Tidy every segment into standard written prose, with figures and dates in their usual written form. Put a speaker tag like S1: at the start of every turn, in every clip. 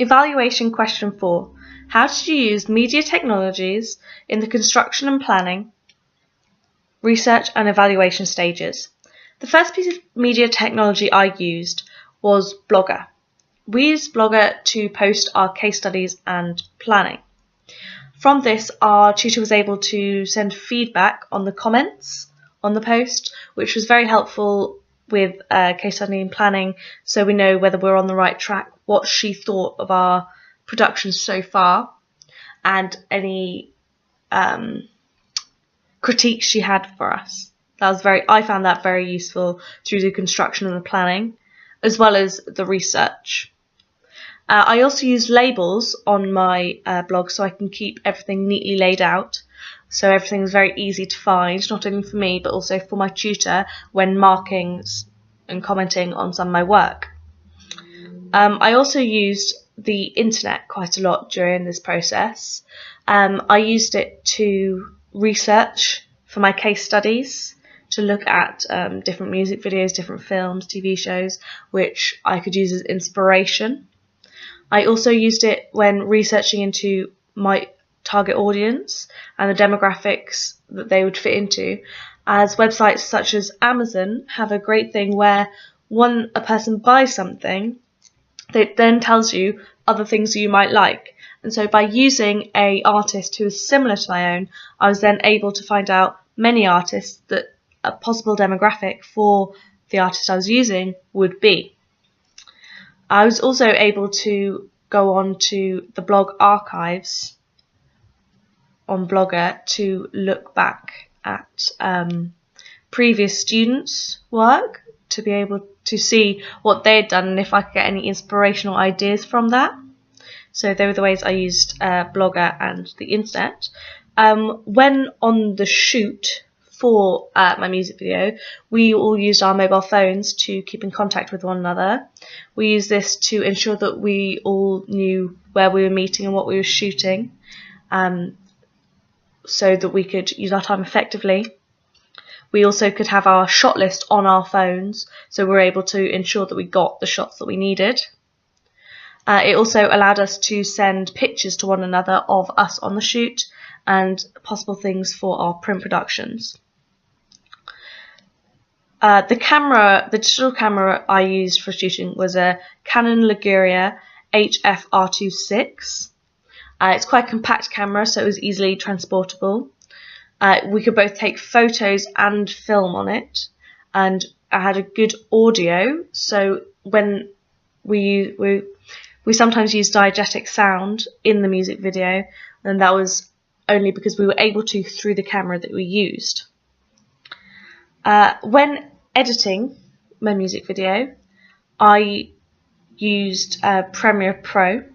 S1: Evaluation question 4. How did you use media technologies in the construction and planning, research and evaluation stages? The first piece of media technology I used was Blogger. We used Blogger to post our case studies and planning. From this, our tutor was able to send feedback on the comments on the post, which was very helpful with case study and planning, so we know whether we're on the right track, what she thought of our production so far, and any critiques she had for us. I found that very useful through the construction and the planning, as well as the research. I also use labels on my blog so I can keep everything neatly laid out, so everything's very easy to find, not only for me but also for my tutor when marking and commenting on some of my work. I also used the internet quite a lot during this process. I used it to research for my case studies, to look at different music videos, different films, TV shows, which I could use as inspiration. I also used it when researching into my target audience and the demographics that they would fit into, as websites such as Amazon have a great thing where when a person buys something, it then tells you other things you might like. And so by using an artist who is similar to my own, I was then able to find out many artists that a possible demographic for the artist I was using would be. I was also able to go on to the blog archives on Blogger to look back at previous students' work, to be able to see what they had done and if I could get any inspirational ideas from that. So they were the ways I used Blogger and the internet. When on the shoot for my music video, we all used our mobile phones to keep in contact with one another. We used this to ensure that we all knew where we were meeting and what we were shooting, so that we could use our time effectively. We also could have our shot list on our phones, so we were able to ensure that we got the shots that we needed. It also allowed us to send pictures to one another of us on the shoot and possible things for our print productions. The digital camera I used for shooting was a Canon Liguria HF-R2.6. It's quite a compact camera, so it was easily transportable. We could both take photos and film on it, and I had a good audio, so when we sometimes use diegetic sound in the music video, and that was only because we were able to through the camera that we used. When editing my music video, I used Premiere Pro.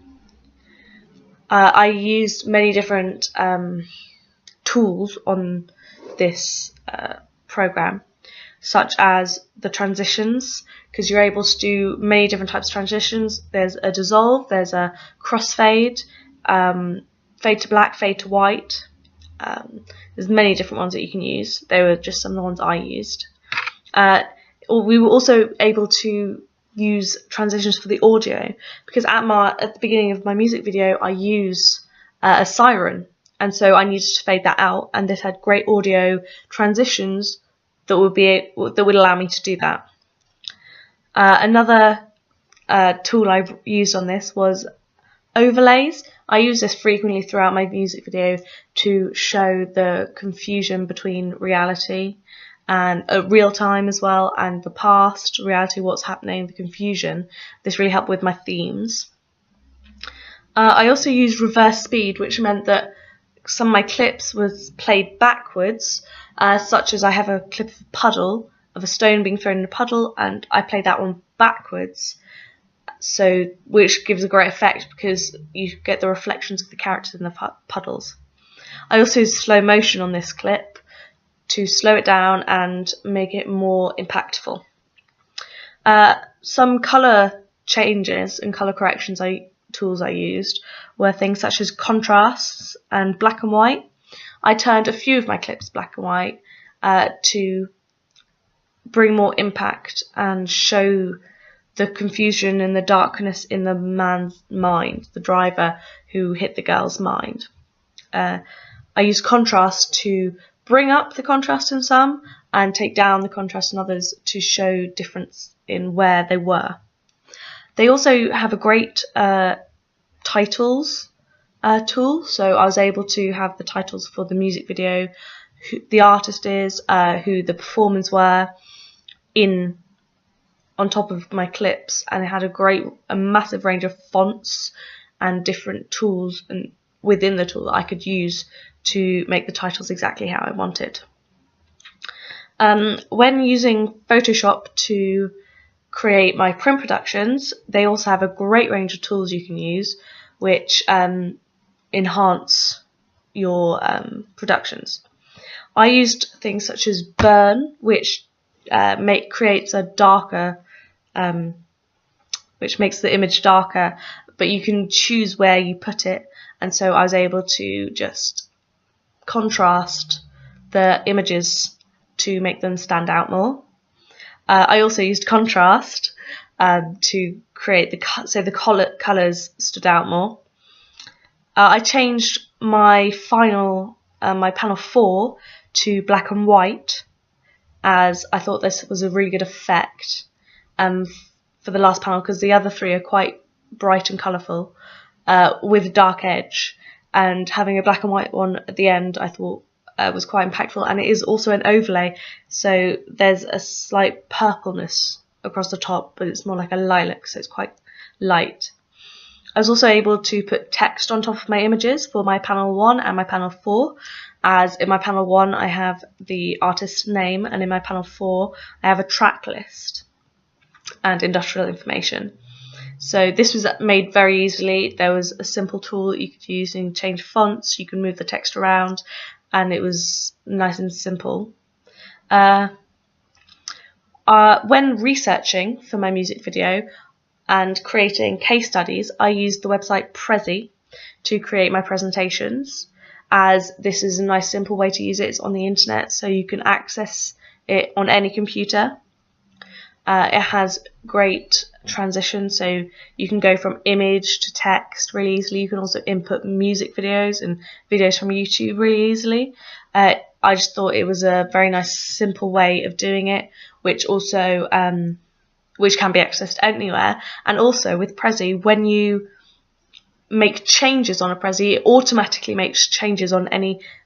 S1: I used many different tools on this program, such as the transitions, because you're able to do many different types of transitions. There's a dissolve, there's a crossfade, fade to black, fade to white. There's many different ones that you can use. They were just some of the ones I used. We were also able to use transitions for the audio, because at the beginning of my music video I use a siren, and so I needed to fade that out, and this had great audio transitions that would allow me to do that. Another tool I used on this was overlays. I use this frequently throughout my music video to show the confusion between reality and real time as well, and the past, reality, what's happening, the confusion. This really helped with my themes. I also used reverse speed, which meant that some of my clips was played backwards, such as I have a clip of a puddle, of a stone being thrown in a puddle, and I played that one backwards, which gives a great effect because you get the reflections of the characters in the puddles. I also used slow motion on this clip to slow it down and make it more impactful. Some colour changes and colour corrections tools I used were things such as contrasts and black and white. I turned a few of my clips black and white to bring more impact and show the confusion and the darkness in the man's mind, the driver who hit the girl's mind. I use contrast to bring up the contrast in some and take down the contrast in others to show difference in where they were. They also have a great titles tool, so I was able to have the titles for the music video, who the artist is, who the performers were, on top of my clips, and it had a massive range of fonts and different tools and within the tool that I could use to make the titles exactly how I wanted. When using Photoshop to create my print productions, they also have a great range of tools you can use which enhance your productions. I used things such as Burn, which creates a darker, which makes the image darker, but you can choose where you put it, and so I was able to just contrast the images to make them stand out more. I also used contrast to create the colours stood out more. I changed my my panel 4 to black and white, as I thought this was a really good effect for the last panel, because the other 3 are quite bright and colourful with a dark edge, and having a black and white one at the end I thought was quite impactful. And it is also an overlay, so there's a slight purpleness across the top, but it's more like a lilac, so it's quite light. I was also able to put text on top of my images for my panel 1 and my panel 4, as in my panel 1 I have the artist's name, and in my panel 4 I have a track list and industrial information. So this was made very easily. There was a simple tool that you could use and change fonts, you can move the text around, and it was nice and simple. When researching for my music video and creating case studies, I used the website Prezi to create my presentations, as this is a nice simple way to use it. It's on the internet, so you can access it on any computer. It has great transition, so you can go from image to text really easily. You can also input music videos and videos from YouTube really easily. I just thought it was a very nice simple way of doing it, which also which can be accessed anywhere. And also with Prezi, when you make changes on a Prezi, it automatically makes changes on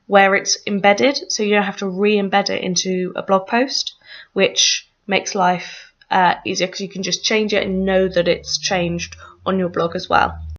S1: where it's embedded, so you don't have to re-embed it into a blog post, which makes life easier, because you can just change it and know that it's changed on your blog as well.